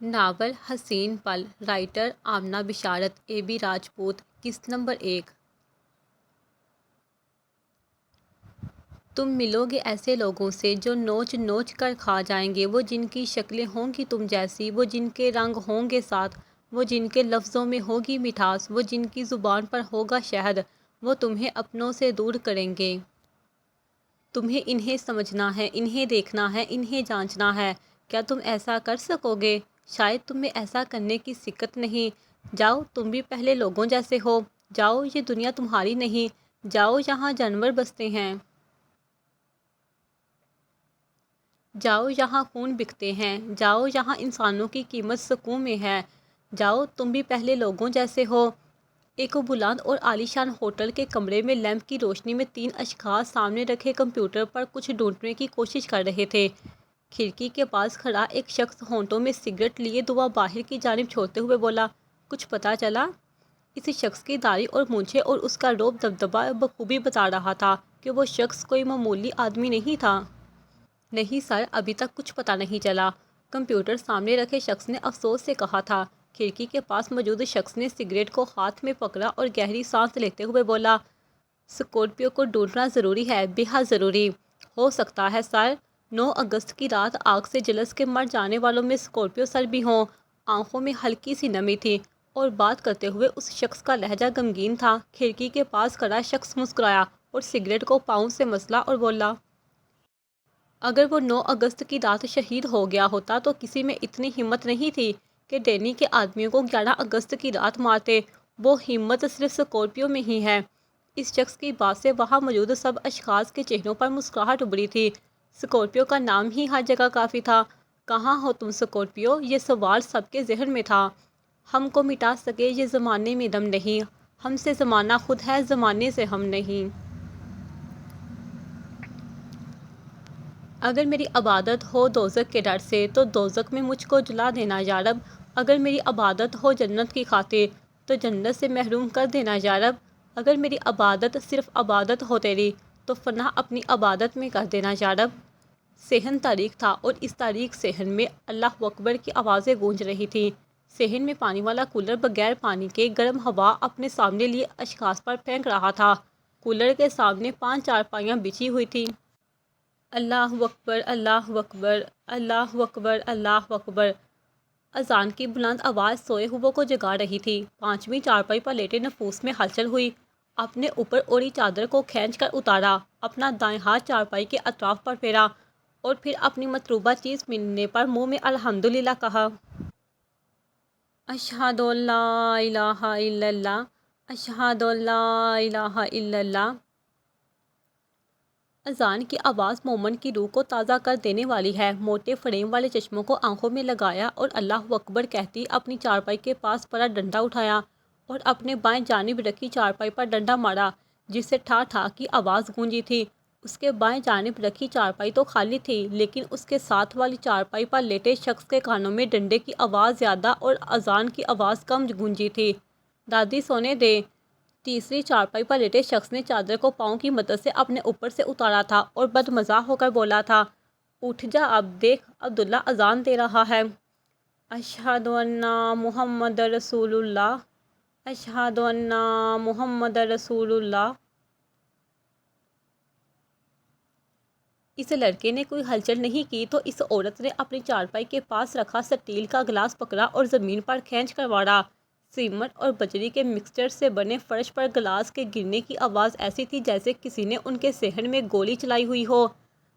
Novel حسین پل، writer Amna بشارت، AB Rajput. قسط number 1۔ تم ملو گے ایسے لوگوں سے جو نوچ نوچ کر کھا جائیں گے، وہ جن کی شکلیں ہوں گی تم جیسی، وہ جن کے رنگ ہوں گے سات، وہ جن کے لفظوں میں ہوگی مٹھاس، وہ جن کی زبان پر ہوگا شہد، وہ تمہیں اپنوں سے دور کریں گے۔ تمہیں انہیں سمجھنا ہے، انہیں دیکھنا ہے، انہیں جانچنا ہے۔ کیا تم ایسا کر سکو گے؟ شاید تم میں ایسا کرنے کی سکت نہیں۔ جاؤ، تم بھی پہلے لوگوں جیسے ہو۔ جاؤ، یہ دنیا تمہاری نہیں۔ جاؤ، یہاں جانور بستے ہیں۔ جاؤ، یہاں خون بکتے ہیں۔ جاؤ، یہاں انسانوں کی قیمت سکوں میں ہے۔ جاؤ، تم بھی پہلے لوگوں جیسے ہو۔ ایک بلند اور عالیشان ہوٹل کے کمرے میں لیمپ کی روشنی میں 3 اشخاص سامنے رکھے کمپیوٹر پر کچھ ڈھونڈنے کی کوشش کر رہے تھے۔ کھڑکی کے پاس کھڑا ایک شخص ہونٹوں میں سگریٹ لیے دعا باہر کی جانب چھوڑتے ہوئے بولا، کچھ پتہ چلا؟ اس شخص کی داڑھی اور مونچھیں اور اس کا روب دبدبا بخوبی بتا رہا تھا کہ وہ شخص کوئی معمولی آدمی نہیں تھا۔ نہیں سر، ابھی تک کچھ پتہ نہیں چلا، کمپیوٹر سامنے رکھے شخص نے افسوس سے کہا تھا۔ کھڑکی کے پاس موجود شخص نے سگریٹ کو ہاتھ میں پکڑا اور گہری سانس لیتے ہوئے بولا، اسکورپیو کو ڈھونڈنا ضروری ہے، بے حد ضروری۔ ہو سکتا ہے سر، 9 اگست کی رات آگ سے جلس کے مر جانے والوں میں اسکورپیو سر بھی ہوں۔ آنکھوں میں ہلکی سی نمی تھی اور بات کرتے ہوئے اس شخص کا لہجہ غمگین تھا۔ کھڑکی کے پاس کھڑا شخص مسکرایا اور سگریٹ کو پاؤں سے مسلا اور بولا، اگر وہ 9 اگست کی رات شہید ہو گیا ہوتا تو کسی میں اتنی ہمت نہیں تھی کہ ڈینی کے آدمیوں کو 11 اگست کی رات مارتے۔ وہ ہمت صرف اسکورپیو میں ہی ہے۔ اس شخص کی بات سے وہاں موجود سب اشخاص کے چہروں پر مسکراہٹ ابھری تھی۔ اسکورپیو کا نام ہی ہر جگہ کافی تھا۔ کہاں ہو تم اسکورپیو؟ یہ سوال سب کے ذہن میں تھا۔ ہم کو مٹا سکے یہ زمانے میں دم نہیں، ہم سے زمانہ خود ہے، زمانے سے ہم نہیں۔ اگر میری عبادت ہو دوزخ کے ڈر سے تو دوزخ میں مجھ کو جلا دینا یا رب۔ اگر میری عبادت ہو جنت کی خاطر تو جنت سے محروم کر دینا یا رب۔ اگر میری عبادت صرف عبادت ہو تیری تو فنا اپنی عبادت میں کر دینا یا رب۔ صحن تاریک تھا اور اس تاریک صحن میں اللہ اکبر کی آوازیں گونج رہی تھیں۔ صحن میں پانی والا کولر بغیر پانی کے گرم ہوا اپنے سامنے لیے اشخاص پر پھینک رہا تھا۔ کولر کے سامنے 5 چارپائیاں بچھی ہوئی تھیں۔ اللہ اکبر، اللہ اکبر، اللہ اکبر، اللہ اکبر۔ اذان کی بلند آواز سوئے ہوئوں کو جگا رہی تھی۔ 5ویں چارپائی پر لیٹے نفوس میں ہلچل ہوئی۔ اپنے اوپر اوڑھی چادر کو کھینچ کر اتارا، اپنا دائیں ہاتھ چارپائی کے اطراف پر پھیرا اور پھر اپنی مطلوبہ چیز ملنے پر منہ میں الحمدللہ کہا۔ اشہد ان لا الہ الا اللہ، اشہد ان لا الہ الا اللہ۔ اذان کی آواز مومن کی روح کو تازہ کر دینے والی ہے۔ موٹے فریم والے چشموں کو آنکھوں میں لگایا اور اللہ اکبر کہتی اپنی چارپائی کے پاس پڑا ڈنڈا اٹھایا اور اپنے بائیں جانب رکھی چارپائی پر ڈنڈا مارا، جس سے ٹھا ٹھا کی آواز گونجی تھی۔ اس کے بائیں جانب رکھی چارپائی تو خالی تھی، لیکن اس کے ساتھ والی چارپائی پر لیٹے شخص کے کانوں میں ڈنڈے کی آواز زیادہ اور اذان کی آواز کم گونجی تھی۔ دادی سونے دے۔ تیسری چارپائی پر لیٹے شخص نے چادر کو پاؤں کی مدد سے اپنے اوپر سے اتارا تھا اور بدمزاح ہو کر بولا تھا، اٹھ جا اب، دیکھ عبداللہ اذان دے رہا ہے۔ اشہد ان محمد رسول اللہ، اشہد ان محمد رسول اللہ۔ اس لڑکے نے کوئی ہلچل نہیں کی تو اس عورت نے اپنی چارپائی کے پاس رکھا سٹیل کا گلاس پکڑا اور زمین پر کھینچ کر مارا۔ سیمنٹ اور بجری کے مکسچر سے بنے فرش پر گلاس کے گرنے کی آواز ایسی تھی جیسے کسی نے ان کے صحن میں گولی چلائی ہوئی ہو۔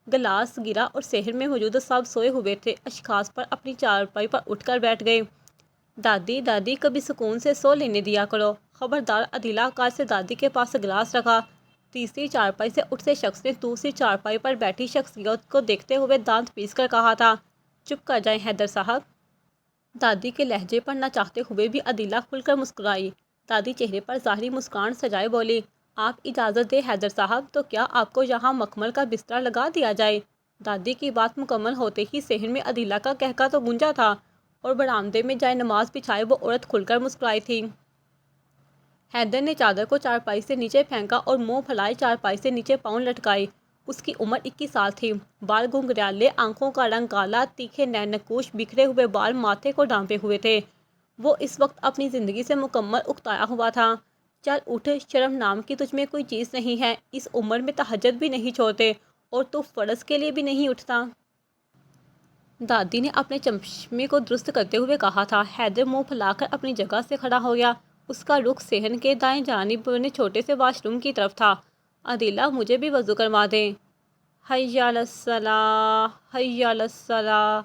گلاس گرا اور صحن میں موجود سب سوئے ہوئے تھے اشخاص پر اپنی چارپائی پر اٹھ کر بیٹھ گئے۔ دادی، دادی، کبھی سکون سے سو لینے دیا کرو۔ خبردار، عدیلہ کار سے دادی کے پاس گلاس رکھا۔ تیسری چارپائی سے اٹھتے شخص نے دوسری چارپائی پر بیٹھی شخصیت کو دیکھتے ہوئے دانت پیس کر کہا تھا، چپ کر جائیں حیدر صاحب۔ دادی کے لہجے پر نہ چاہتے ہوئے بھی عدیلہ کھل کر مسکرائی۔ دادی چہرے پر ظاہری مسکان سجائے بولی، آپ اجازت دیں حیدر صاحب تو کیا آپ کو یہاں مخمل کا بستر لگا دیا جائے؟ دادی کی بات مکمل ہوتے ہی صحن میں عدیلہ کا قہقہ تو گونجا تھا اور برآمدے میں جائے نماز بچھائے وہ عورت کھل کر مسکرائی تھی۔ حیدر نے چادر کو چارپائی سے نیچے پھینکا اور منہ پھلائے چارپائی سے نیچے پاؤں لٹکائے اس کی عمر 21 سال تھی۔ بال گھنگریالے، آنکھوں کا رنگ کالا، تیکھے نین نقوش، بکھرے ہوئے بال ماتھے کو ڈھانپے ہوئے تھے۔ وہ اس وقت اپنی زندگی سے مکمل اکتایا ہوا تھا۔ چل اٹھ، شرم نام کی تجھ میں کوئی چیز نہیں ہے، اس عمر میں تہجد بھی نہیں چھوڑتے اور تو فرض کے لیے بھی نہیں اٹھتا۔ دادی نے اپنے چشمے کو درست کرتے ہوئے کہا تھا۔ حیدر منہ پھیلا کر اپنی جگہ سے کھڑا ہو گیا۔ اس کا رخ صحن کے دائیں جانب بنے چھوٹے سے واش روم کی طرف تھا۔ عدیلہ، مجھے بھی وضو کروا دیں۔ حی علی الصلاۃ، حی علی الصلاۃ۔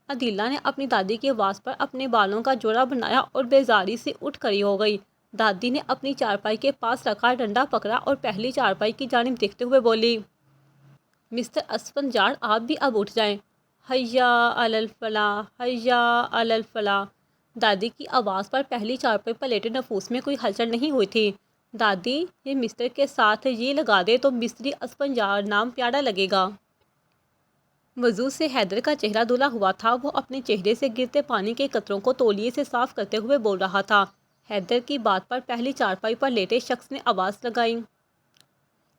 عدیلہ نے اپنی دادی کی آواز پر اپنے بالوں کا جوڑا بنایا اور بیزاری سے اٹھ کھڑی ہو گئی۔ دادی نے اپنی چارپائی کے پاس رکھا ڈنڈا پکڑا اور پہلی چارپائی کی جانب دیکھتے ہوئے بولی، مسٹر اسفنجار، آپ بھی اب اٹھ جائیں۔ حی علی الفلاح، حی علی الفلاح۔ دادی کی آواز پر پہلی چارپائی پر لیٹے نفوس میں کوئی ہلچل نہیں ہوئی تھی۔ دادی، یہ مسٹر کے ساتھ یہ لگا دے تو مستری اسفنجار نام پیارا لگے گا۔ وضو سے حیدر کا چہرہ دھلا ہوا تھا۔ وہ اپنے چہرے سے گرتے پانی کے قطروں کو تولیے سے صاف کرتے ہوئے بول رہا تھا۔ حیدر کی بات پر پہلی چارپائی پر لیٹے شخص نے آواز لگائی،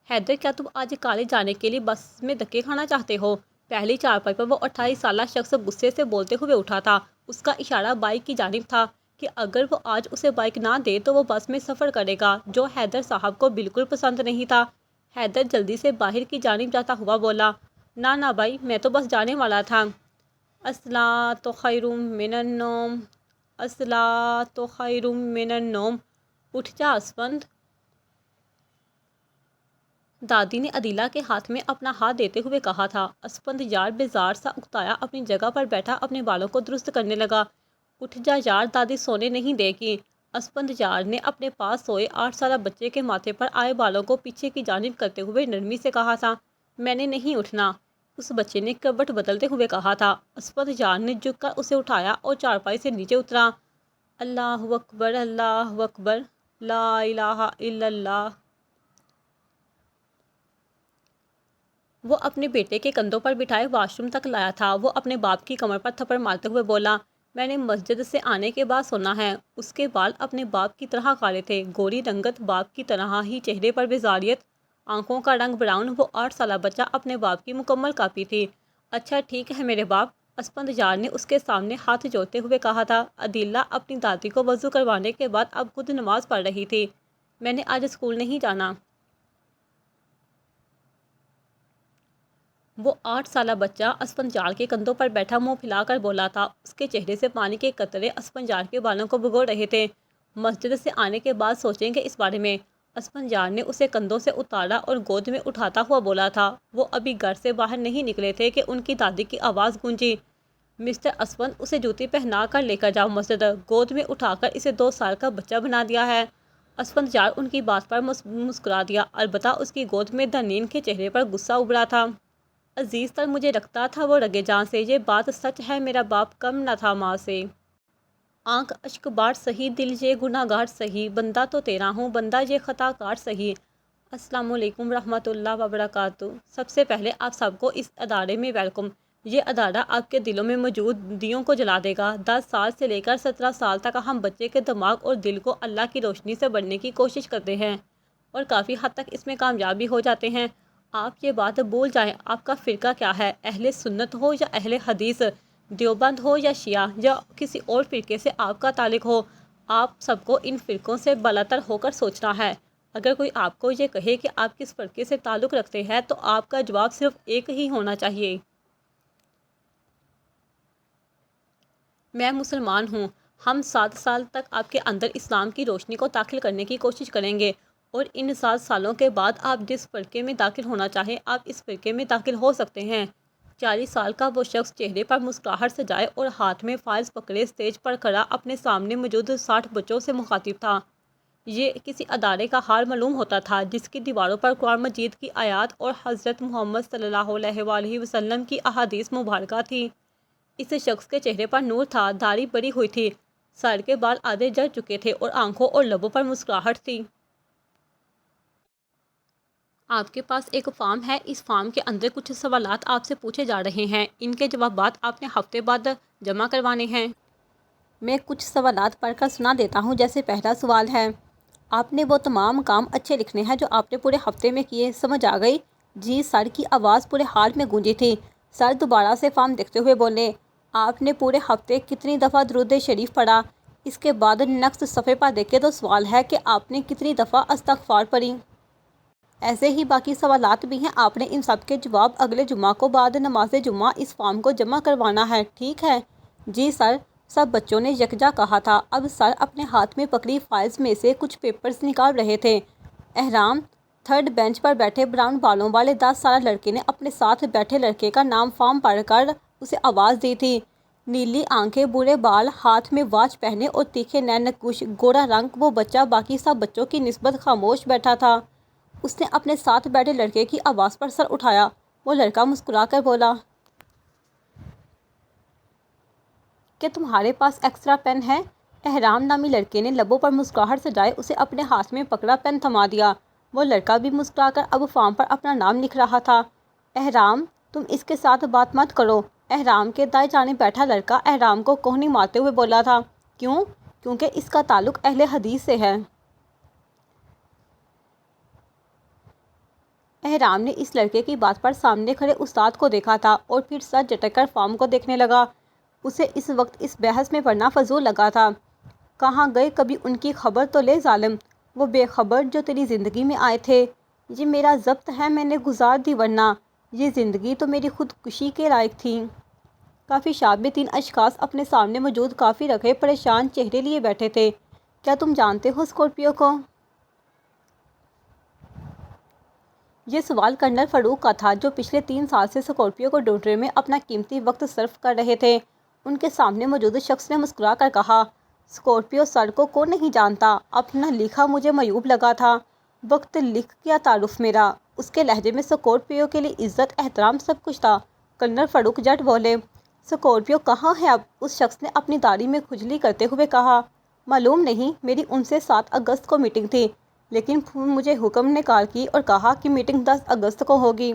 حیدر، کیا تم آج کالج جانے کے لیے بس میں دھکے کھانا چاہتے ہو؟ پہلی چارپائی پر وہ 28 سالہ شخص غصے سے بولتے ہوئے اٹھا تھا۔ اس کا اشارہ بائک کی جانب تھا کہ اگر وہ آج اسے بائک نہ دے تو وہ بس میں سفر کرے گا، جو حیدر صاحب کو بالکل پسند نہیں تھا۔ حیدر جلدی سے باہر کی جانب جاتا ہوا بولا، نہ بھائی، میں تو بس جانے والا تھا۔ الصلاۃ خیر من النوم، الصلاۃ خیر من النوم۔ اٹھ جا اسفند۔ دادی نے عدیلہ کے ہاتھ میں اپنا ہاتھ دیتے ہوئے کہا تھا۔ اسفند یار بیزار سا اکتایا اپنی جگہ پر بیٹھا اپنے بالوں کو درست کرنے لگا۔ اٹھ جا یار، دادی سونے نہیں دے گی۔ اسفند یار نے اپنے پاس سوئے 8 سالہ بچے کے ماتھے پر آئے بالوں کو پیچھے کی جانب کرتے ہوئے نرمی سے کہا تھا، میں نے نہیں اٹھنا۔ اس بچے نے کروٹ بدلتے ہوئے کہا تھا۔ اسفند یار نے جھک کر اسے اٹھایا اور چارپائی سے نیچے اترا۔ اللہ اکبر، اللہ اکبر، لا الہ الا اللہ۔ وہ اپنے بیٹے کے کندھوں پر بٹھائے واش روم تک لایا تھا۔ وہ اپنے باپ کی کمر پر تھپڑ مارتے ہوئے بولا، میں نے مسجد سے آنے کے بعد سنا ہے۔ اس کے بال اپنے باپ کی طرح کالے تھے، گوری رنگت، باپ کی طرح ہی چہرے پر بیزاریت، آنکھوں کا رنگ براؤن۔ وہ 8 سالہ بچہ اپنے باپ کی مکمل کاپی تھی۔ اچھا ٹھیک ہے میرے باپ، اسفند یار نے اس کے سامنے ہاتھ جوڑتے ہوئے کہا تھا۔ عدیلہ اپنی دادی کو وضو کروانے کے بعد اب خود نماز پڑھ رہی تھی۔ میں نے آج اسکول نہیں جانا۔ وہ 8 سالہ بچہ اسفنجار کے کندھوں پر بیٹھا منہ پھیلا کر بولا تھا۔ اس کے چہرے سے پانی کے قطرے اسفنجار کے بالوں کو بھگو رہے تھے۔ مسجد سے آنے کے بعد سوچیں گے اس بارے میں۔ اسفنجار نے اسے کندھوں سے اتارا اور گود میں اٹھاتا ہوا بولا تھا۔ وہ ابھی گھر سے باہر نہیں نکلے تھے کہ ان کی دادی کی آواز گونجی، مسٹر اسفند، اسے جوتی پہنا کر لے کر جاؤ مسجد، گود میں اٹھا کر اسے 2 سال کا بچہ بنا دیا ہے۔ اسفنجار ان کی بات پر مسکرا دیا، البتہ اس کی گود میں دھنین کے چہرے پر غصہ ابھرا تھا۔ عزیز تر مجھے رکھتا تھا وہ رگے جان سے، یہ بات سچ ہے، میرا باپ کم نہ تھا ماں سے۔ آنکھ اشک بار سہی، دل یہ گناہ گار سہی، بندہ تو تیرا ہوں، بندہ یہ خطا کار سہی۔ السلام علیکم ورحمۃ اللہ وبرکاتہ۔ سب سے پہلے آپ سب کو اس ادارے میں ویلکم۔ یہ ادارہ آپ کے دلوں میں موجود دیوں کو جلا دے گا۔ 10 سال سے لے کر 17 سال تک ہم بچے کے دماغ اور دل کو اللہ کی روشنی سے بڑھنے کی کوشش کرتے ہیں اور کافی حد تک اس میں کامیاب بھی ہو جاتے ہیں۔ آپ یہ بات بھول جائیں، آپ کا فرقہ کیا ہے، اہل سنت ہو یا اہل حدیث، دیوبند ہو یا شیعہ یا کسی اور فرقے سے آپ کا تعلق ہو، آپ سب کو ان فرقوں سے بالاتر ہو کر سوچنا ہے۔ اگر کوئی آپ کو یہ کہے کہ آپ کس فرقے سے تعلق رکھتے ہیں تو آپ کا جواب صرف ایک ہی ہونا چاہیے، میں مسلمان ہوں۔ ہم 7 سال تک آپ کے اندر اسلام کی روشنی کو داخل کرنے کی کوشش کریں گے اور ان 7 سالوں کے بعد آپ جس فرقے میں داخل ہونا چاہیں آپ اس فرقے میں داخل ہو سکتے ہیں۔ 40 سال کا وہ شخص چہرے پر مسکراہٹ سجائے اور ہاتھ میں فائز پکڑے اسٹیج پر کھڑا اپنے سامنے موجود 60 بچوں سے مخاطب تھا۔ یہ کسی ادارے کا حال معلوم ہوتا تھا جس کی دیواروں پر قرآن مجید کی آیات اور حضرت محمد صلی اللہ علیہ وآلہ وسلم کی احادیث مبارکہ تھی۔ اس شخص کے چہرے پر نور تھا، داڑھی بڑھی ہوئی تھی، سر کے بال آدھے جھڑ چکے تھے اور آنکھوں اور لبوں پر مسکراہٹ تھی۔ آپ کے پاس ایک فارم ہے، اس فارم کے اندر کچھ سوالات آپ سے پوچھے جا رہے ہیں، ان کے جوابات آپ نے ہفتے بعد جمع کروانے ہیں۔ میں کچھ سوالات پڑھ کر سنا دیتا ہوں۔ جیسے پہلا سوال ہے، آپ نے وہ تمام کام اچھے لکھنے ہیں جو آپ نے پورے ہفتے میں کیے، سمجھ آ گئی؟ جی سر کی آواز پورے ہال میں گونجی تھی۔ سر دوبارہ سے فارم دیکھتے ہوئے بولے، آپ نے پورے ہفتے کتنی دفعہ درود شریف پڑھا؟ اس کے بعد نیکسٹ صفحے پر دیکھے تو سوال ہے کہ آپ نے کتنی دفعہ استغفار پڑھی؟ ایسے ہی باقی سوالات بھی ہیں، آپ نے ان سب کے جواب اگلے جمعہ کو بعد نماز جمعہ اس فارم کو جمع کروانا ہے، ٹھیک ہے؟ جی سر، سب بچوں نے یکجا کہا تھا۔ اب سر اپنے ہاتھ میں پکڑی فائلز میں سے کچھ پیپرز نکال رہے تھے۔ احرام تھرڈ بینچ پر بیٹھے براؤن بالوں والے 10 سالہ لڑکے نے اپنے ساتھ بیٹھے لڑکے کا نام فارم پڑھ کر اسے آواز دی تھی۔ نیلی آنکھیں، برے بال، ہاتھ میں واچ پہنے اور تیکھے نین نقوش، گورا رنگ، وہ بچہ باقی سب بچوں کی نسبت خاموش بیٹھا تھا۔ اس نے اپنے ساتھ بیٹھے لڑکے کی آواز پر سر اٹھایا۔ وہ لڑکا مسکرا کر بولا کہ تمہارے پاس ایکسٹرا پین ہے؟ احرام نامی لڑکے نے لبوں پر مسکراہٹ سجائے اسے اپنے ہاتھ میں پکڑا، پین تھما دیا۔ وہ لڑکا بھی مسکرا کر اب فارم پر اپنا نام لکھ رہا تھا۔ احرام، تم اس کے ساتھ بات مت کرو۔ احرام کے دائیں جانب بیٹھا لڑکا احرام کو کوہنی مارتے ہوئے بولا تھا۔ کیوں؟ کیونکہ اس کا تعلق اہل حدیث سے ہے۔ احرام نے اس لڑکے کی بات پر سامنے کھڑے استاد کو دیکھا تھا اور پھر سر جھٹک کر فارم کو دیکھنے لگا۔ اسے اس وقت اس بحث میں پڑنا فضول لگا تھا۔ کہاں گئے کبھی ان کی خبر تو لے ظالم، وہ بے خبر جو تیری زندگی میں آئے تھے۔ یہ میرا ضبط ہے، میں نے گزار دی، ورنہ یہ زندگی تو میری خودکشی کے لائق تھی۔ کافی شاپ میں 3 اشخاص اپنے سامنے موجود کافی رکھے پریشان چہرے لیے بیٹھے تھے۔ کیا تم جانتے ہو اسکورپیو کو؟ یہ سوال کرنل فاروق کا تھا، جو پچھلے 3 سال سے اسکورپیو کو ڈھونڈنے میں اپنا قیمتی وقت صرف کر رہے تھے۔ ان کے سامنے موجود شخص نے مسکرا کر کہا، اسکورپیو سر کو کون نہیں جانتا؟ اپنا لکھا مجھے معیوب لگا تھا۔ وقت لکھ کیا تعارف میرا؟ اس کے لہجے میں اسکورپیو کے لیے عزت، احترام سب کچھ تھا۔ کرنل فاروق جٹ بولے، اسکورپیو کہاں ہے اب؟ اس شخص نے اپنی داڑھی میں کھجلی کرتے ہوئے کہا، معلوم نہیں، میری ان سے 7 اگست کو میٹنگ تھی، لیکن مجھے حکم نے کال کی اور کہا کہ میٹنگ 10 اگست کو ہوگی۔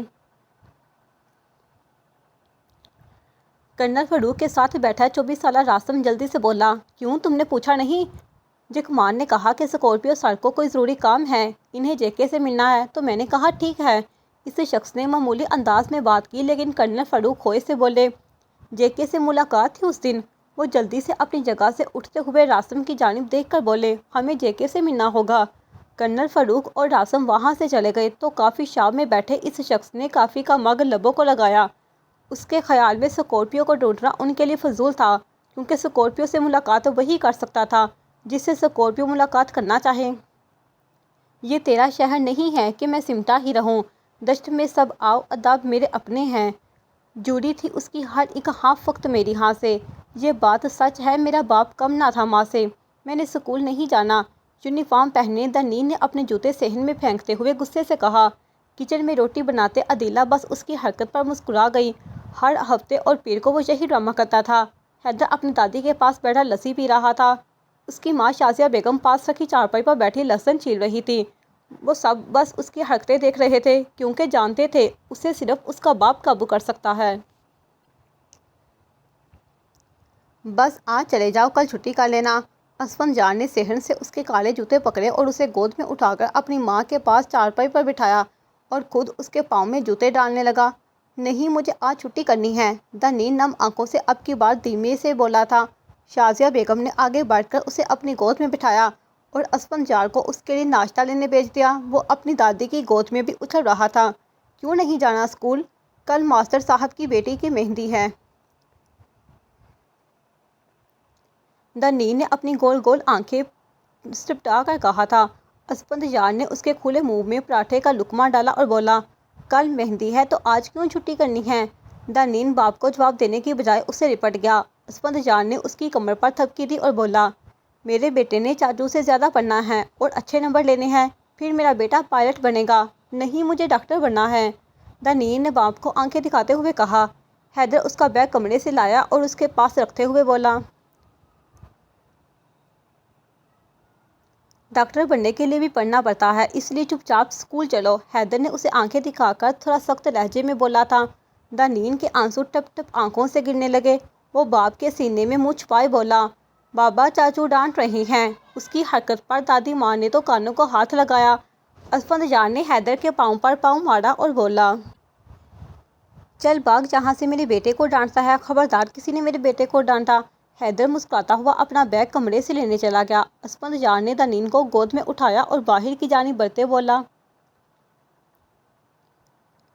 کرنل فاروق کے ساتھ بیٹھا 24 سالہ راسم جلدی سے بولا، کیوں، تم نے پوچھا نہیں؟ جکمان نے کہا کہ اسکورپیو سر کو کوئی ضروری کام ہے، انہیں جے کے سے ملنا ہے، تو میں نے کہا ٹھیک ہے۔ اس شخص نے معمولی انداز میں بات کی، لیکن کرنل فاروق کھوئے سے بولے، جے کے سے ملاقات تھی اس دن؟ وہ جلدی سے اپنی جگہ سے اٹھتے ہوئے راسم کی جانب دیکھ کر بولے، ہمیں جے کے سے ملنا ہوگا۔ کرنل فاروق اور راسم وہاں سے چلے گئے تو کافی شاپ میں بیٹھے اس شخص نے کافی کا مگ لبوں کو لگایا۔ اس کے خیال میں اسکورپیو کو ڈھونڈنا ان کے لیے فضول تھا، کیونکہ اسکورپیو سے ملاقات وہی کر سکتا تھا جس سے اسکورپیو ملاقات کرنا چاہے۔ یہ تیرا شہر نہیں ہے کہ میں سمٹا ہی رہوں، دشت میں سب آؤ اداب میرے اپنے ہیں۔ جڑی تھی اس کی ہر ایک ہاں فقط میری ہاں سے۔ یہ بات سچ ہے، میرا باپ کم نہ تھا ماں سے۔ میں نے سکول نہیں جانا۔ یونیفارم پہنے دنین نے اپنے جوتے صحن میں پھینکتے ہوئے غصے سے کہا۔ کچن میں روٹی بناتے عدیلہ بس اس کی حرکت پر مسکرا گئی۔ ہر ہفتے اور پیر کو وہ یہی ڈرامہ کرتا تھا۔ حیدر اپنی دادی کے پاس بیٹھا لسی پی رہا تھا۔ اس کی ماں شازیہ بیگم پاس رکھی چارپائی پر بیٹھی لہسن چھیل رہی تھی۔ وہ سب بس اس کی حرکتیں دیکھ رہے تھے، کیونکہ جانتے تھے اسے صرف اس کا باپ قابو کر سکتا ہے۔ بس آج چلے جاؤ، کل چھٹی کر لینا۔ اسفند جان نے صحن سے اس کے کالے جوتے پکڑے اور اسے گود میں اٹھا کر اپنی ماں کے پاس چارپائی پر بٹھایا اور خود اس کے پاؤں میں جوتے ڈالنے لگا۔ نہیں، مجھے آج چھٹی کرنی ہے، دنین نم آنکھوں سے اب کی بار دھیمے سے بولا تھا۔ شازیہ بیگم نے آگے بڑھ کر اسے اپنی گود میں بٹھایا اور اسفند جان کو اس کے لیے ناشتہ لینے بھیج دیا۔ وہ اپنی دادی کی گود میں بھی اچھل رہا تھا۔ کیوں نہیں جانا اسکول؟ کل ماسٹر صاحب کی بیٹی کی مہندی ہے۔ دنین نے اپنی گول گول آنکھیں سٹپٹا کر کہا تھا۔ اسفند جان نے اس کے کھلے منہ میں پراٹھے کا لقمہ ڈالا اور بولا، کل مہندی ہے تو آج کیوں چھٹی کرنی ہے؟ دنین باپ کو جواب دینے کی بجائے اس سے لپٹ گیا۔ اسفند جان نے اس کی کمر پر تھپکی دی اور بولا، میرے بیٹے نے چاچو سے زیادہ پڑھنا ہے اور اچھے نمبر لینے ہیں، پھر میرا بیٹا پائلٹ بنے گا۔ نہیں، مجھے ڈاکٹر بننا ہے۔ دنین نے باپ کو آنکھیں دکھاتے ہوئے کہا۔ حیدر اس کا بیگ کمرے سے لایا اور اس کے پاس رکھتے ہوئے بولا، ڈاکٹر بننے کے لیے بھی پڑھنا پڑتا ہے، اس لیے چپ چاپ اسکول چلو۔ حیدر نے اسے آنکھیں دکھا کر تھوڑا سخت لہجے میں بولا تھا۔ دنین کے آنسو ٹپ ٹپ آنکھوں سے گرنے لگے۔ وہ باپ کے سینے میں منہ چھپائے بولا، بابا چاچو ڈانٹ رہے ہیں۔ اس کی حرکت پر دادی ماں نے تو کانوں کو ہاتھ لگایا۔ اسفندیار نے حیدر کے پاؤں پر پاؤں مارا اور بولا، چل بھاگ جہاں سے میرے بیٹے کو ڈانٹتا ہے، خبردار کسی نے میرے بیٹے کو ڈانٹا۔ حیدر مسکراتا ہوا اپنا بیگ کمرے سے لینے چلا گیا۔ اسفندیار نے دنین کو گود میں اٹھایا اور باہر کی جانب بڑھتے بولا،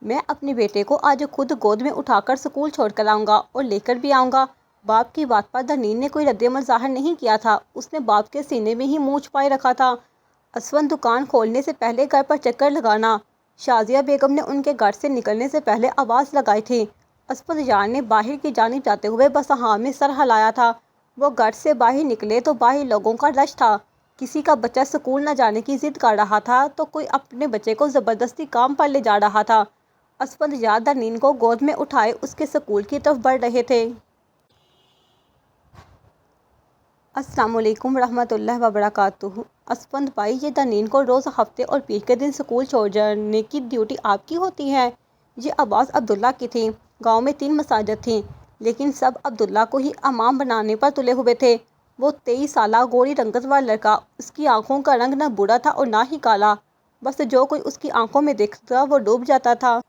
میں اپنے بیٹے کو آج خود گود میں اٹھا کر اسکول چھوڑ کر آؤں گا اور لے کر بھی آؤں گا۔ باپ کی بات پر دنین نے کوئی رد عمل ظاہر نہیں کیا تھا، اس نے باپ کے سینے میں ہی منہ چھپائے رکھا تھا۔ اسفند دکان کھولنے سے پہلے گھر پر چکر لگانا۔ شازیہ بیگم نے ان کے گھر سے نکلنے سے پہلے آواز لگائی تھی۔ اسفندیار نے باہر کی جانب جاتے ہوئے بس ہاں میں سر ہلایا تھا۔ وہ گھر سے باہر نکلے تو باہر لوگوں کا رش تھا۔ کسی کا بچہ اسکول نہ جانے کی ضد کر رہا تھا تو کوئی اپنے بچے کو زبردستی کام پر لے جا رہا تھا۔ اسفندیار دنین کو گود میں اٹھائے اس کے اسکول کی طرف بڑھ رہے تھے۔ السلام علیکم ورحمۃ اللہ وبرکاتہ۔ اسفند بھائی، یہ دنین کو روز ہفتے اور پیر کے دن اسکول چھوڑ جانے کی ڈیوٹی آپ کی ہوتی ہے؟ یہ آواز عبداللہ کی تھی۔ گاؤں میں 3 مساجد تھیں لیکن سب عبداللہ کو ہی امام بنانے پر تلے ہوئے تھے۔ وہ 23 سالہ گوری رنگت والا لڑکا، اس کی آنکھوں کا رنگ نہ بھورا تھا اور نہ ہی کالا، بس جو کوئی اس کی آنکھوں میں دیکھتا وہ ڈوب جاتا تھا۔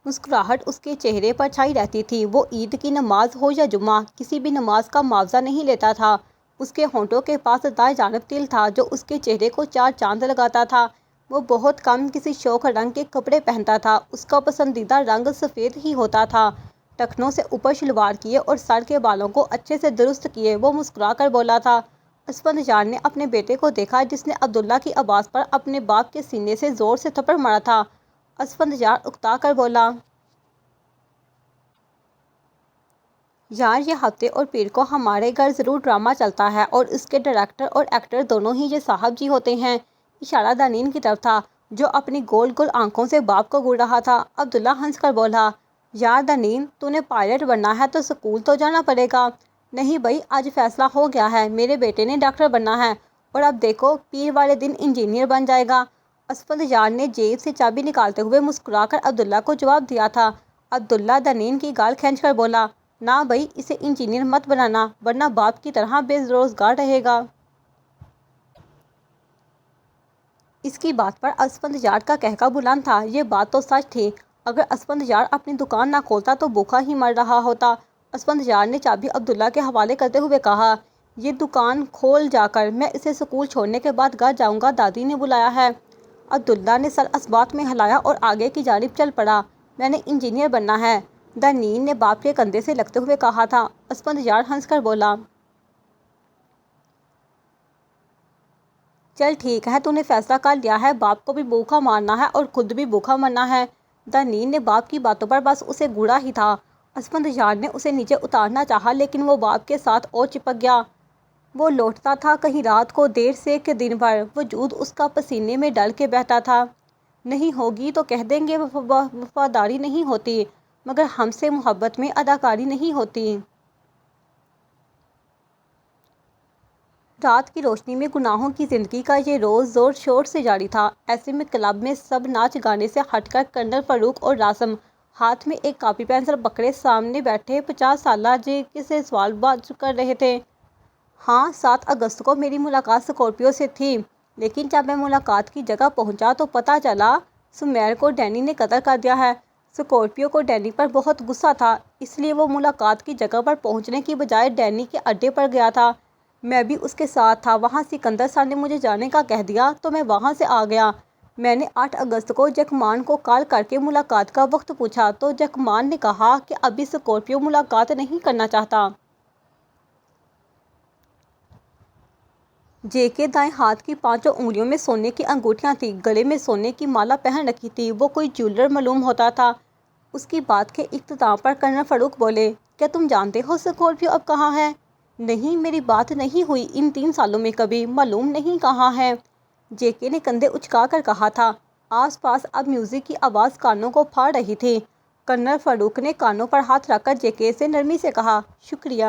مسکراہٹ اس کے چہرے پر چھائی رہتی تھی۔ وہ عید کی نماز ہو یا جمعہ، کسی بھی نماز کا معاوضہ نہیں لیتا تھا۔ اس کے ہونٹوں کے پاس دائیں جانب تل تھا جو اس کے چہرے کو 4 چاند لگاتا تھا۔ وہ بہت کم کسی شوخ رنگ کے کپڑے پہنتا تھا، اس کا پسندیدہ رنگ سفید ہی ہوتا تھا۔ ٹخنوں سے اوپر شلوار کیے اور سر کے بالوں کو اچھے سے درست کیے وہ مسکرا کر بولا تھا۔ اسفندیار نے اپنے بیٹے کو دیکھا جس نے عبداللہ کی آواز پر اپنے باپ کے سینے سے زور سے تھپڑ مارا تھا۔ اسفندیار اکتا کر بولا، یار یہ ہفتے اور پیر کو ہمارے گھر ضرور ڈرامہ چلتا ہے اور اس کے ڈائریکٹر اور ایکٹر دونوں ہی یہ صاحب جی ہوتے ہیں۔ اشارہ دنین کی طرف تھا جو اپنی گول گول آنکھوں سے باپ کو گھور رہا تھا۔ عبداللہ ہنس کر بولا، یار دنین، تو نے پائلٹ بننا ہے تو اسکول تو جانا پڑے گا۔ نہیں بھائی، آج فیصلہ ہو گیا ہے، میرے بیٹے نے ڈاکٹر بننا ہے اور اب دیکھو پیر والے دن انجینئر بن جائے گا۔ اسفندیار نے جیب سے چابی نکالتے ہوئے مسکرا کر عبداللہ کو جواب دیا تھا۔ عبداللہ دنین کی گال کھینچ کر بولا، نہ بھائی، اسے انجینئر مت بنانا ورنہ باپ کی طرح بے روزگار رہے گا۔ اس کی بات پر اسفندیار کا قہقہ بلند تھا۔ یہ بات تو سچ تھی، اگر اسفندیار اپنی دکان نہ کھولتا تو بھوکا ہی مر رہا ہوتا۔ اسفندیار نے چابی عبداللہ کے حوالے کرتے ہوئے کہا، یہ دکان کھول جا کر، میں اسے اسکول چھوڑنے کے بعد گھر جاؤں گا، دادی نے بلایا ہے۔ عبداللہ نے سر اثبات میں ہلایا اور آگے کی جانب چل پڑا، میں نے انجینئر بننا ہے، دنین نے باپ کے کندھے سے لگتے ہوئے کہا تھا۔ اسفندیار ہنس کر بولا، چل ٹھیک ہے، تو نے فیصلہ کر لیا ہے، باپ کو بھی بھوکا مارنا ہے اور خود بھی بھوکا مرنا ہے۔ دنین نے باپ کی باتوں پر بس اسے گھوڑا ہی تھا۔ اسفندیار نے اسے نیچے اتارنا چاہا لیکن وہ باپ کے ساتھ اور چپک گیا۔ وہ لوٹتا تھا کہیں رات کو دیر سے کہ دن بھر، وجود اس کا پسینے میں ڈل کے بہتا تھا۔ نہیں ہوگی تو کہہ دیں گے وفاداری نہیں ہوتی، مگر ہم سے محبت میں اداکاری نہیں ہوتی۔ رات کی روشنی میں گناہوں کی زندگی کا یہ روز زور شور سے جاری تھا۔ ایسے میں کلب میں سب ناچ گانے سے ہٹ کر کرنل فاروق اور راسم ہاتھ میں ایک کاپی پینسل پکڑے سامنے بیٹھے 50 سالہ جے کے سے سوال بات کر رہے تھے۔ ہاں، 7 اگست کو میری ملاقات اسکورپیو سے تھی، لیکن جب میں ملاقات کی جگہ پہنچا تو پتہ چلا سمیر کو ڈینی نے قتل کر دیا ہے۔ اسکورپیو کو ڈینی پر بہت غصہ تھا، اس لیے وہ ملاقات کی جگہ پر پہنچنے کی بجائے ڈینی کے اڈے پر گیا تھا۔ میں بھی اس کے ساتھ تھا۔ وہاں سکندر سر نے مجھے جانے کا کہہ دیا تو میں وہاں سے آ گیا۔ میں نے 8 اگست کو جیکمان کو کال کر کے ملاقات کا وقت پوچھا تو جیکمان نے کہا کہ ابھی اسکورپیو ملاقات نہیں کرنا چاہتا۔ جے کے دائیں ہاتھ کی 5 انگلیوں میں سونے کی انگوٹھیاں تھیں، گلے میں سونے کی مالا پہن رکھی تھی، وہ کوئی جیولر معلوم ہوتا تھا۔ اس کی بات کے اختتام پر کرنل فاروق بولے، کیا تم جانتے ہو اسکورپیو اب کہاں ہے؟ نہیں، میری بات نہیں ہوئی ان 3 سالوں میں کبھی، معلوم نہیں کہاں ہے۔ جے کے نے کندھے اچکا کر کہا تھا۔ آس پاس اب میوزک کی آواز کانوں کو پھاڑ رہی تھی۔ کرنل فاروق نے کانوں پر ہاتھ رکھ کر جے کے سے نرمی سے کہا، شکریہ۔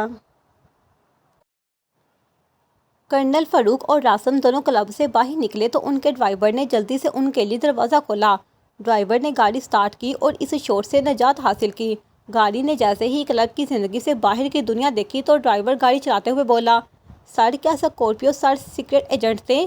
کرنل فاروق اور راسم دونوں کلب سے باہر نکلے تو ان کے ڈرائیور نے جلدی سے ان کے لیے دروازہ کھولا۔ ڈرائیور نے گاڑی سٹارٹ کی اور اس شور سے نجات حاصل کی۔ گاڑی نے جیسے ہی کلب کی زندگی سے باہر کی دنیا دیکھی تو ڈرائیور گاڑی چلاتے ہوئے بولا، سر کیا اسکورپیو سر سیکرٹ ایجنٹ تھے؟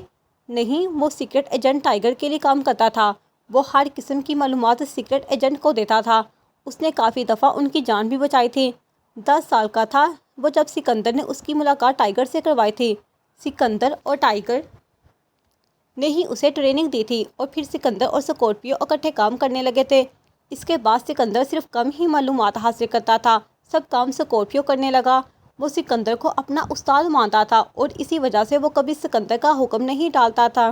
نہیں، وہ سیکرٹ ایجنٹ ٹائیگر کے لیے کام کرتا تھا۔ وہ ہر قسم کی معلومات سیکرٹ ایجنٹ کو دیتا تھا۔ اس نے کافی دفعہ ان کی جان بھی بچائی تھی۔ 10 سال کا تھا وہ جب سکندر نے اس کی ملاقات ٹائیگر سے کروائی تھی۔ سکندر اور ٹائیگر نے ہی اسے ٹریننگ دی تھی اور پھر سکندر اور سکورپیو اکٹھے کام کرنے لگے تھے۔ اس کے بعد سکندر صرف کم ہی معلومات حاصل کرتا تھا، سب کام سکورپیو کرنے لگا۔ وہ سکندر کو اپنا استاد مانتا تھا اور اسی وجہ سے وہ کبھی سکندر کا حکم نہیں ٹالتا تھا۔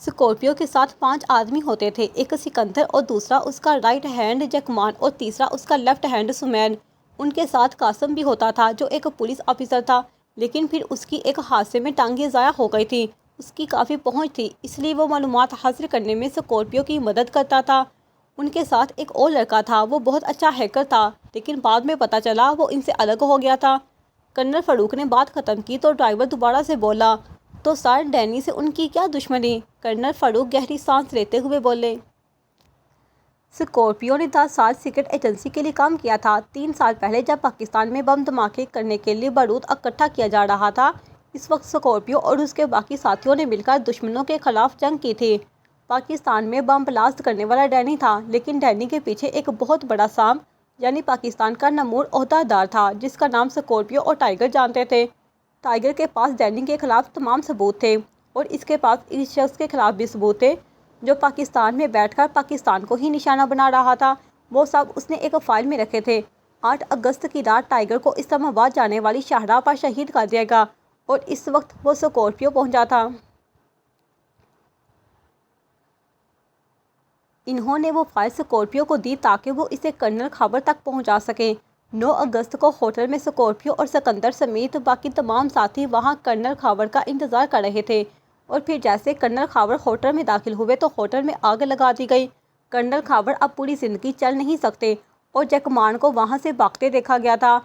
سکورپیو کے ساتھ 5 آدمی ہوتے تھے، ایک سکندر اور دوسرا اس کا رائٹ ہینڈ جیکمان اور تیسرا اس کا لیفٹ ہینڈ سمین۔ ان کے ساتھ قاسم بھی ہوتا تھا جو ایک پولیس آفیسر تھا، لیکن پھر اس کی ایک حادثے میں ٹانگیں ضائع ہو گئی تھی۔ اس کی کافی پہنچ تھی، اس لیے وہ معلومات حاصل کرنے میں سکورپیو کی مدد کرتا تھا۔ ان کے ساتھ ایک اور لڑکا تھا، وہ بہت اچھا ہیکر تھا، لیکن بعد میں پتہ چلا وہ ان سے الگ ہو گیا تھا۔ کرنل فاروق نے بات ختم کی تو ڈرائیور دوبارہ سے بولا، تو سر ڈینی سے ان کی کیا دشمنی؟ کرنل فاروق گہری سانس لیتے ہوئے بولے، سکورپیو نے 10 سال سیکرٹ ایجنسی کے لیے کام کیا تھا۔ 3 سال پہلے جب پاکستان میں بم دھماکے کرنے کے لیے بارود اکٹھا کیا جا رہا تھا، اس وقت سکورپیو اور اس کے باقی ساتھیوں نے مل کر دشمنوں کے خلاف جنگ کی تھی۔ پاکستان میں بم بلاسٹ کرنے والا ڈینی تھا، لیکن ڈینی کے پیچھے ایک بہت بڑا سام یعنی پاکستان کا نمور عہدہ دار تھا جس کا نام سکورپیو اور ٹائیگر جانتے تھے۔ ٹائیگر کے پاس ڈینی کے خلاف تمام ثبوت تھے اور اس کے پاس اس شخص کے خلاف بھی ثبوت تھے جو پاکستان میں بیٹھ کر پاکستان کو ہی نشانہ بنا رہا تھا۔ وہ سب اس نے ایک فائل میں رکھے تھے۔ 8 اگست کی رات ٹائیگر کو اسلام آباد جانے والی شاہراہ پر شہید کر دیا گیا اور اس وقت وہ سکورپیو پہنچا تھا۔ انہوں نے وہ فائل سکورپیو کو دی تاکہ وہ اسے کرنل خاور تک پہنچا سکیں۔ 9 اگست کو ہوٹل میں سکورپیو اور سکندر سمیت باقی تمام ساتھی وہاں کرنل خاور کا انتظار کر رہے تھے اور پھر جیسے کرنل خاور ہوٹل میں داخل ہوئے تو ہوٹل میں آگ لگا دی گئی۔ کرنل خاور اب پوری زندگی چل نہیں سکتے اور جیکمان کو وہاں سے بھاگتے دیکھا گیا تھا۔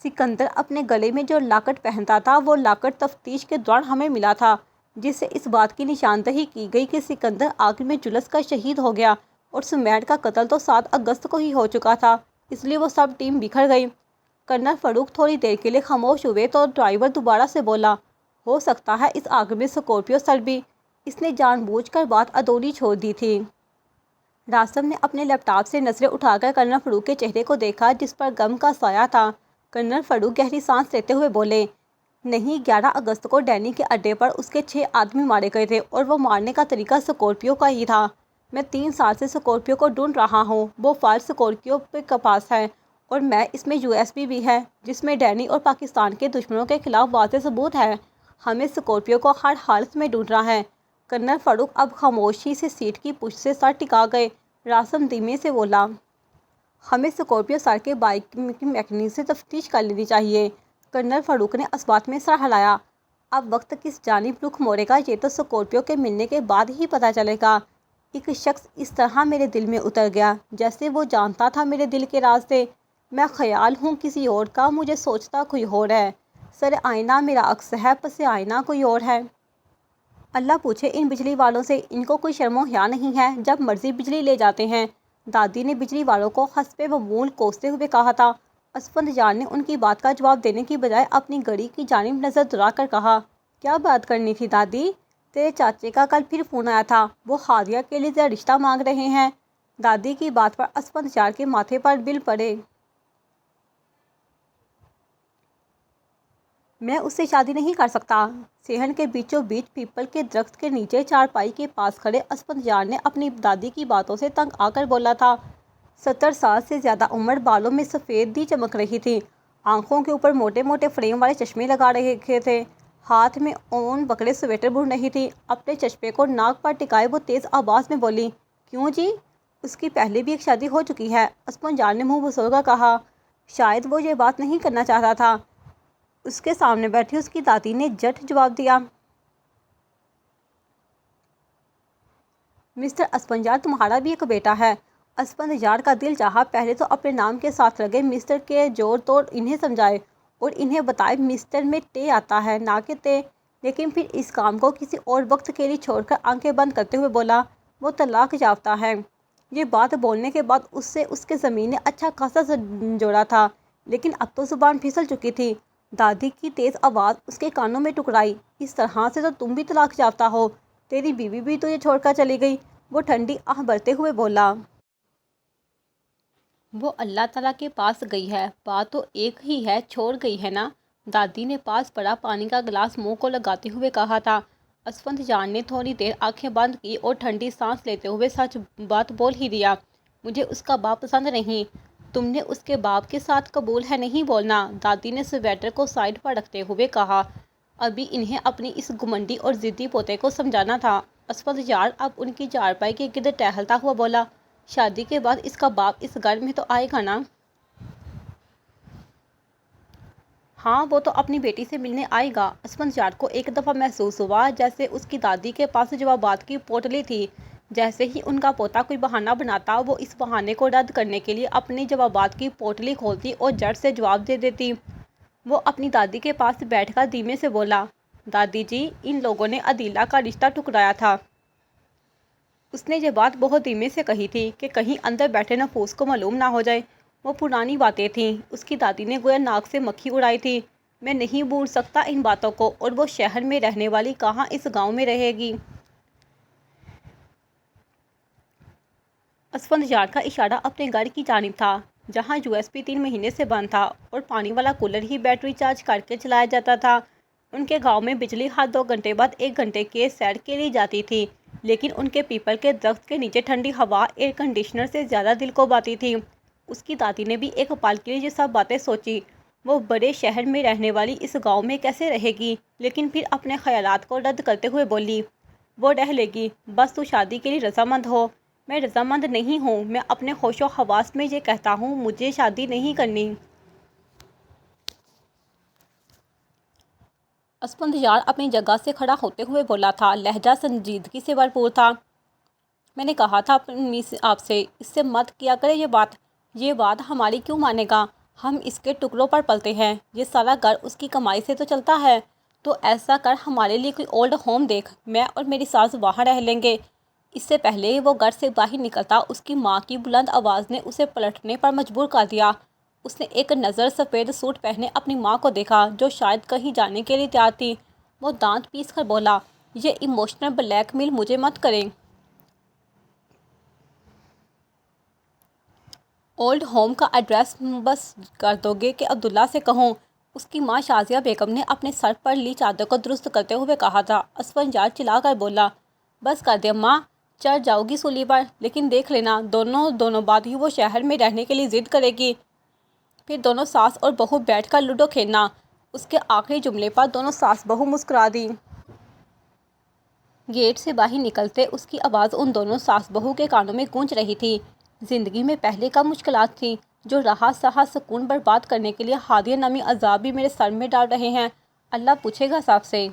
سکندر اپنے گلے میں جو لاکٹ پہنتا تھا وہ لاکٹ تفتیش کے دوران ہمیں ملا تھا، جس سے اس بات کی نشاندہی کی گئی کہ سکندر آگ میں جلس کر شہید ہو گیا اور سمیٹ کا قتل تو 7 اگست کو ہی ہو چکا تھا، اس لیے وہ سب ٹیم بکھر گئی۔ کرنل فاروق تھوڑی دیر کے لیے خاموش ہوئے تو ڈرائیور دوبارہ سے بولا، ہو سکتا ہے اس آگ میں سکورپیو سر بھی۔ اس نے جان بوجھ کر بات ادھوری چھوڑ دی تھی۔ راسم نے اپنے لیپ ٹاپ سے نظریں اٹھا کر کرنل فاروق کے چہرے کو دیکھا جس پر غم کا سایہ تھا۔ کرنل فاروق گہری سانس لیتے ہوئے بولے، نہیں، 11 اگست کو ڈینی کے اڈے پر اس کے 6 آدمی مارے گئے تھے اور وہ مارنے کا طریقہ سکورپیو کا ہی تھا۔ میں 3 سال سے سکورپیو کو ڈھونڈ رہا ہوں۔ وہ فائل سکورپیو کے پاس ہے اور اس میں USB بھی ہے جس میں ڈینی اور پاکستان کے دشمنوں کے خلاف واضح ثبوت ہے۔ ہمیں سکورپیو کو ہر حالت میں ڈھونڈنا ہے۔ کرنل فاروق اب خاموشی سے سیٹ کی پشت سے سر ٹکا گئے۔ راسم دھیمے سے بولا، ہمیں سکورپیو سر کے بائک کی میکینک سے تفتیش کر لینی چاہیے۔ کرنل فاروق نے اسبات میں سر ہلایا، اب وقت کس جانب رخ موڑے گا یہ تو سکورپیو کے ملنے کے بعد ہی پتہ چلے گا۔ ایک شخص اس طرح میرے دل میں اتر گیا جیسے وہ جانتا تھا میرے دل کے راز سے۔ میں خیال ہوں کسی اور کا، مجھے سوچتا کوئی اور ہے۔ سر آئینہ میرا عکس ہے، پس آئینہ کوئی اور ہے۔ اللہ پوچھے ان بجلی والوں سے، ان کو کوئی شرم و حیا نہیں ہے، جب مرضی بجلی لے جاتے ہیں۔ دادی نے بجلی والوں کو حسب معمول کوستے ہوئے کہا تھا۔ اسفند جان نے ان کی بات کا جواب دینے کی بجائے اپنی گھڑی کی جانب نظر دوڑا کر کہا، کیا بات کرنی تھی دادی؟ تیرے چاچے کا کل پھر فون آیا تھا، وہ ہادیہ کے لیے رشتہ مانگ رہے ہیں۔ دادی کی بات پر اسفند جان کے ماتھے پر بل پڑے۔ میں اس سے شادی نہیں کر سکتا۔ صحن کے بیچوں بیچ پیپل کے درخت کے نیچے چارپائی کے پاس کھڑے اسفند جان نے اپنی دادی کی باتوں سے تنگ آ کر بولا تھا۔ 70 سال سے زیادہ عمر، بالوں میں سفیدی چمک رہی تھی، آنکھوں کے اوپر موٹے موٹے فریم والے چشمے لگا رکھے تھے، ہاتھ میں اون بکڑے سویٹر بن رہی تھی۔ اپنے چشمے کو ناک پر ٹکائے وہ تیز آواز میں بولی، کیوں جی؟ اس کی پہلے بھی ایک شادی ہو چکی ہے۔ اسفند جان نے منہ بسور کر کہا، شاید وہ یہ بات نہیں کرنا چاہتا تھا۔ اس کے سامنے بیٹھی اس کی دادی نے جھٹ جواب دیا، مسٹر اسفند جان، تمہارا بھی ایک بیٹا ہے۔ اسفند جان کا دل چاہا پہلے تو اپنے نام کے ساتھ لگے مسٹر کے جوڑ توڑ انہیں سمجھائے اور انہیں بتائے مسٹر میں ٹے آتا ہے نہ کہ تے، لیکن پھر اس کام کو کسی اور وقت کے لیے چھوڑ کر آنکھیں بند کرتے ہوئے بولا، وہ طلاق یافتہ ہے۔ یہ بات بولنے کے بعد اس سے اس کے ضمیر نے اچھا خاصا جوڑا تھا، لیکن اب تو زبان پھسل چکی تھی۔ دادی کی تیز آواز اس کے کانوں میں ٹکرائی۔ اس طرح سے تو تم بھی طلاق یافتہ ہو، تیری بیوی بھی تجھے چھوڑ کر چلی گئی۔ وہ ٹھنڈی آہ بھرتے ہوئے بولا۔ وہ اللہ تعالیٰ کے پاس گئی ہے، بات تو ایک ہی ہے، چھوڑ گئی ہے نا۔ دادی نے پاس پڑا پانی کا گلاس منہ کو لگاتے ہوئے کہا تھا۔ اسفند جان نے تھوڑی دیر آنکھیں بند کی اور ٹھنڈی سانس لیتے ہوئے سچ بات بول ہی دیا۔ مجھے اس کا باپ پسند نہیں۔ تم نے اس کے باپ کے ساتھ قبول ہے نہیں بولنا، دادی نے سویٹر کو سائڈ پر رکھتے ہوئے کہا۔ ابھی انہیں اپنی اس گھمنڈی اور ضدی پوتے کو سمجھانا تھا۔ اسفند جان اب ان کی چارپائی کے گرد ٹہلتا ہوا بولا، شادی کے بعد اس کا باپ اس گھر میں تو آئے گا نا؟ ہاں، وہ تو اپنی بیٹی سے ملنے آئے گا۔ اسفند جان کو ایک دفعہ محسوس ہوا جیسے اس کی دادی کے پاس جوابات کی پوٹلی تھی۔ جیسے ہی ان کا پوتا کوئی بہانہ بناتا، وہ اس بہانے کو رد کرنے کے لیے اپنی جوابات کی پوٹلی کھولتی اور جھٹ سے جواب دے دیتی۔ وہ اپنی دادی کے پاس بیٹھ کر دھیمے سے بولا، دادی جی، ان لوگوں نے عدیلہ کا رشتہ ٹکرایا تھا۔ اس نے یہ بات بہت دھیمے سے کہی تھی کہ کہیں اندر بیٹھے نفوس کو معلوم نہ ہو جائے۔ وہ پرانی باتیں تھیں، اس کی دادی نے گویا ناک سے مکھی اڑائی تھی۔ میں نہیں بھول سکتا ان باتوں کو، اور وہ شہر میں رہنے والی کہاں اس گاؤں میں رہے گی۔ اسفند جان کا اشارہ اپنے گھر کی جانب تھا، جہاں USB 3 مہینے سے بند تھا اور پانی والا کولر ہی بیٹری چارج کر کے چلایا جاتا تھا۔ ان کے گاؤں میں بجلی ہر 2 گھنٹے بعد 1 گھنٹے کے سیر کے لیے جاتی تھی، لیکن ان کے پیپل کے درخت کے نیچے ٹھنڈی ہوا ایئر کنڈیشنر سے زیادہ دل کو باتی تھی۔ اس کی دادی نے بھی ایک پل کے لیے یہ سب باتیں سوچی، وہ بڑے شہر میں رہنے والی اس گاؤں میں کیسے رہے گی، لیکن پھر اپنے خیالات کو رد کرتے ہوئے بولی، وہ رہ لے گی، بس تو شادی کے لیے رضامند ہو۔ میں رضامند نہیں ہوں، میں اپنے ہوش و حواس میں یہ کہتا ہوں مجھے شادی نہیں کرنی۔ اسفند جان اپنی جگہ سے کھڑا ہوتے ہوئے بولا تھا، لہجہ سنجیدگی سے بھرپور تھا۔ میں نے کہا تھا اپنی آپ سے، اس سے مت کیا کرے یہ بات ہماری کیوں مانے گا؟ ہم اس کے ٹکڑوں پر پلتے ہیں، یہ سارا گھر اس کی کمائی سے تو چلتا ہے۔ تو ایسا کر ہمارے لیے کوئی اولڈ ہوم دیکھ، میں اور میری ساس وہاں رہ لیں گے۔ اس سے پہلے وہ گھر سے باہر نکلتا، اس کی ماں کی بلند آواز نے اسے پلٹنے پر مجبور کر دیا۔ اس نے ایک نظر سفید سوٹ پہنے اپنی ماں کو دیکھا، جو شاید کہیں جانے کے لیے تیار تھی۔ وہ دانت پیس کر بولا، یہ ایموشنل بلیک میل مجھے مت کریں۔ اولڈ ہوم کا ایڈریس بس کر دو گے کہ عبداللہ سے کہوں؟ اس کی ماں شازیہ بیگم نے اپنے سر پر لی چادر کو درست کرتے ہوئے کہا تھا۔ اسفند جان چلا کر بولا، بس کر دے ماں، چڑھ جاؤ گی سولی پر، لیکن دیکھ لینا دونوں بعد ہی وہ شہر میں رہنے کے لیے ضد کرے گی، پھر دونوں ساس اور بہو بیٹھ کر لوڈو کھیلنا۔ اس کے آخری جملے پر دونوں ساس بہو مسکرا دی۔ گیٹ سے باہر نکلتے اس کی آواز ان دونوں ساس بہو کے کانوں میں گونج رہی تھی، زندگی میں پہلے کم مشکلات تھیں جو رہا سہا سکون برباد کرنے کے لیے ہادیہ نامی عذاب بھی میرے سر میں ڈال رہے ہیں، اللہ پوچھے گا سب سے۔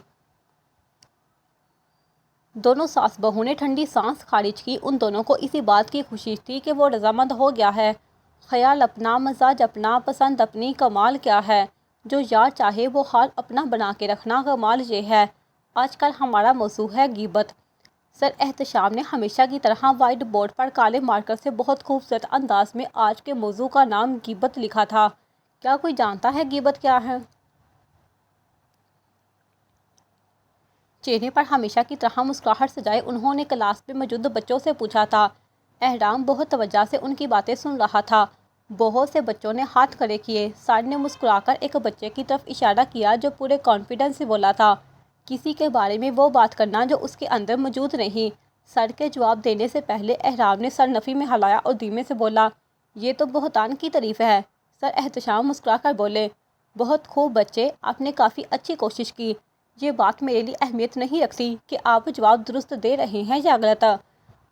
دونوں ساس بہو نے ٹھنڈی سانس خارج کی، ان دونوں کو اسی بات کی خوشی تھی کہ وہ رضامند ہو گیا ہے۔ خیال اپنا، مزاج اپنا، پسند اپنی، کمال کیا ہے؟ جو یار چاہے وہ حال اپنا بنا کے رکھنا، کمال یہ ہے۔ آج کل ہمارا موضوع ہے غیبت۔ سر احتشام نے ہمیشہ کی طرح وائٹ بورڈ پر کالے مارکر سے بہت خوبصورت انداز میں آج کے موضوع کا نام غیبت لکھا تھا۔ کیا کوئی جانتا ہے غیبت کیا ہے؟ چہرے پر ہمیشہ کی طرح مسکراہٹ سجائے انہوں نے کلاس میں موجود بچوں سے پوچھا تھا۔ احرام بہت توجہ سے ان کی باتیں سن رہا تھا۔ بہت سے بچوں نے ہاتھ کھڑے کیے۔ سر نے مسکرا کر ایک بچے کی طرف اشارہ کیا جو پورے کانفیڈنس سے بولا تھا، کسی کے بارے میں وہ بات کرنا جو اس کے اندر موجود نہیں۔ سر کے جواب دینے سے پہلے احرام نے سر نفی میں ہلایا اور دھیمے سے بولا، یہ تو بہتان کی تعریف ہے۔ سر احتشام مسکرا کر بولے، بہت خوب بچے، آپ نے کافی اچھی کوشش کی۔ یہ بات میرے لیے اہمیت نہیں رکھتی کہ آپ جواب درست دے رہے ہیں یا غلط،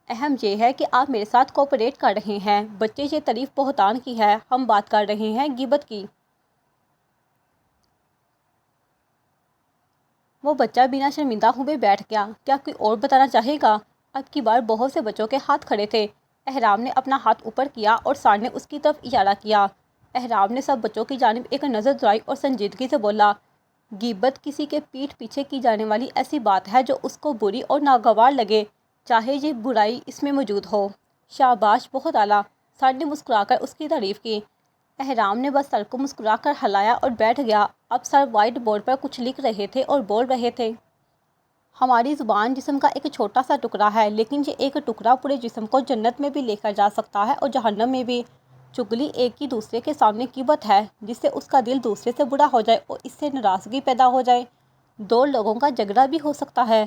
اہم یہ ہے کہ آپ میرے ساتھ کوآپریٹ کر رہے ہیں۔ بچے، یہ تعریف بہتان کی ہے، ہم بات کر رہے ہیں غیبت کی۔ وہ بچہ بنا شرمندہ ہوئے بیٹھ گیا۔ کیا کوئی اور بتانا چاہے گا؟ اب کی بار بہت سے بچوں کے ہاتھ کھڑے تھے۔ احرام نے اپنا ہاتھ اوپر کیا اور سر نے اس کی طرف اشارہ کیا۔ احرام نے سب بچوں کی جانب ایک نظر دوڑائی اور سنجیدگی سے بولا، غیبت کسی کے پیٹھ پیچھے کی جانے والی ایسی بات ہے جو اس کو بری اور ناگوار لگے، چاہے یہ برائی اس میں موجود ہو۔ شاباش، بہت اعلیٰ، سر نے مسکرا کر اس کی تعریف کی۔ احرام نے بس سر کو مسکرا کر ہلایا اور بیٹھ گیا۔ اب سر وائٹ بورڈ پر کچھ لکھ رہے تھے اور بول رہے تھے، ہماری زبان جسم کا ایک چھوٹا سا ٹکڑا ہے، لیکن یہ ایک ٹکڑا پورے جسم کو جنت میں بھی لے کر جا سکتا ہے اور جہنم میں بھی۔ چگلی ایک کی دوسرے کے سامنے غیبت ہے، جس سے اس کا دل دوسرے سے برا ہو جائے اور اس سے ناراضگی پیدا ہو جائے۔ دو لوگوں کا جھگڑا بھی ہو سکتا ہے۔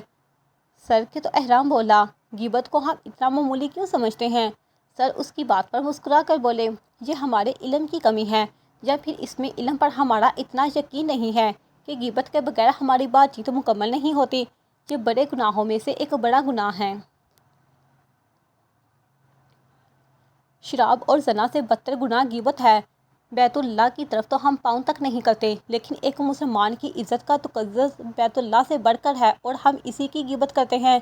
سر کے تو احرام بولا، غیبت کو ہم اتنا معمولی کیوں سمجھتے ہیں؟ سر اس کی بات پر مسکرا کر بولے، یہ ہمارے علم کی کمی ہے، یا پھر اس میں علم پر ہمارا اتنا یقین نہیں ہے کہ غیبت کے بغیر ہماری بات چیت مکمل نہیں ہوتی۔ یہ بڑے گناہوں میں سے ایک بڑا گناہ ہے۔ شراب اور زنا سے بدتر گناہ غیبت ہے۔ بیت اللہ کی طرف تو ہم پاؤں تک نہیں کرتے، لیکن ایک مسلمان کی عزت کا تقدس بیت اللہ سے بڑھ کر ہے اور ہم اسی کی غیبت کرتے ہیں۔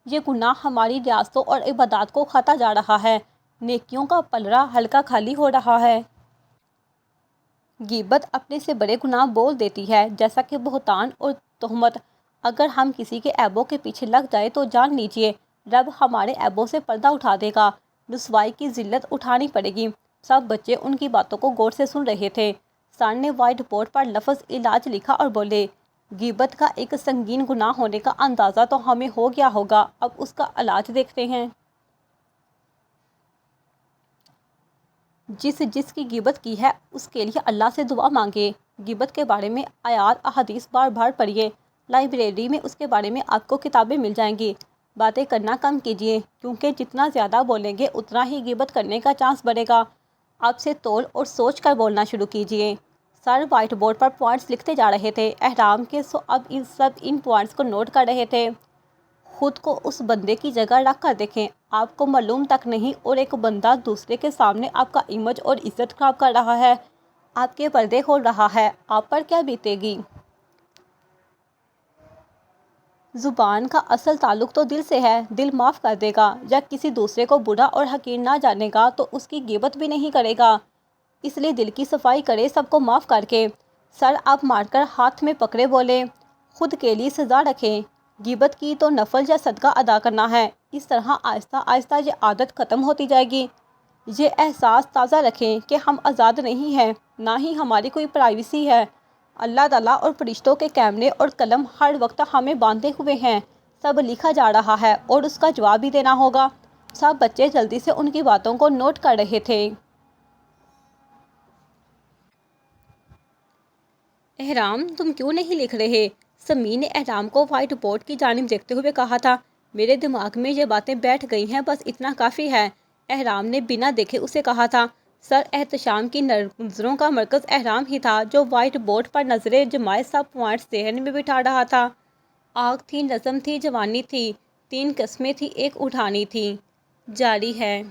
یہ گناہ ہماری ریاستوں اور عبادات کو کھاتا جا رہا ہے، نیکیوں کا پلڑا ہلکا خالی ہو رہا ہے۔ غیبت اپنے سے بڑے گناہ بول دیتی ہے، جیسا کہ بہتان اور تہمت۔ اگر ہم کسی کے عیبوں کے پیچھے لگ جائے تو جان لیجیے رب ہمارے عیبوں سے پردہ اٹھا دے گا، رسوائی کی ذلت اٹھانی پڑے گی۔ سب بچے ان کی باتوں کو غور سے سن رہے تھے۔ سر نے وائٹ بورڈ پر لفظ علاج لکھا اور بولے، غیبت کا ایک سنگین گناہ ہونے کا اندازہ تو ہمیں ہو گیا ہوگا، اب اس کا علاج دیکھتے ہیں۔ جس کی غیبت کی ہے اس کے لیے اللہ سے دعا مانگے۔ غیبت کے بارے میں آیات احادیث بار بار پڑھیے۔ لائبریری میں اس کے بارے میں آپ کو کتابیں مل جائیں گی۔ باتیں کرنا کم کیجیے، کیونکہ جتنا زیادہ بولیں گے اتنا ہی غیبت کرنے کا چانس بڑھے گا۔ آپ سے تول اور سوچ کر بولنا شروع کیجیے۔ سر وائٹ بورڈ پر پوائنٹس لکھتے جا رہے تھے۔ احرام کے اب ان پوائنٹس کو نوٹ کر رہے تھے۔ خود کو اس بندے کی جگہ رکھ کر دیکھیں، آپ کو معلوم تک نہیں اور ایک بندہ دوسرے کے سامنے آپ کا امیج اور عزت خراب کر رہا ہے، آپ کے پردے کھول رہا ہے، آپ پر کیا بیتے گی؟ زبان کا اصل تعلق تو دل سے ہے۔ دل معاف کر دے گا یا کسی دوسرے کو برا اور حقیر نہ جانے گا تو اس کی غیبت بھی نہیں کرے گا۔ اس لیے دل کی صفائی کرے، سب کو معاف کر کے۔ سر آپ مار کر ہاتھ میں پکڑے بولے، خود کے لیے سزا رکھیں، غیبت کی تو نفل یا صدقہ ادا کرنا ہے۔ اس طرح آہستہ آہستہ یہ عادت ختم ہوتی جائے گی۔ یہ احساس تازہ رکھیں کہ ہم آزاد نہیں ہیں، نہ ہی ہماری کوئی پرائیویسی ہے۔ اللہ تعالیٰ اور فرشتوں کے کیمرے اور قلم ہر وقت ہمیں باندھے ہوئے ہیں، سب لکھا جا رہا ہے اور اس کا جواب بھی دینا ہوگا۔ سب بچے جلدی سے ان کی باتوں کو نوٹ کر رہے تھے۔ احرام تم کیوں نہیں لکھ رہے؟ سمیع نے احرام کو وائٹ بورڈ کی جانب دیکھتے ہوئے کہا تھا۔ میرے دماغ میں یہ باتیں بیٹھ گئی ہیں، بس اتنا کافی ہے، احرام نے بنا دیکھے اسے کہا تھا۔ سر احتشام کی نظروں کا مرکز احرام ہی تھا، جو وائٹ بورڈ پر نظریں جمائے سب پوائنٹس ذہن میں بٹھا رہا تھا۔ آگ تھی، نظم تھی، جوانی تھی، 3 قسمیں تھی، ایک اٹھانی تھی۔ جاری ہے۔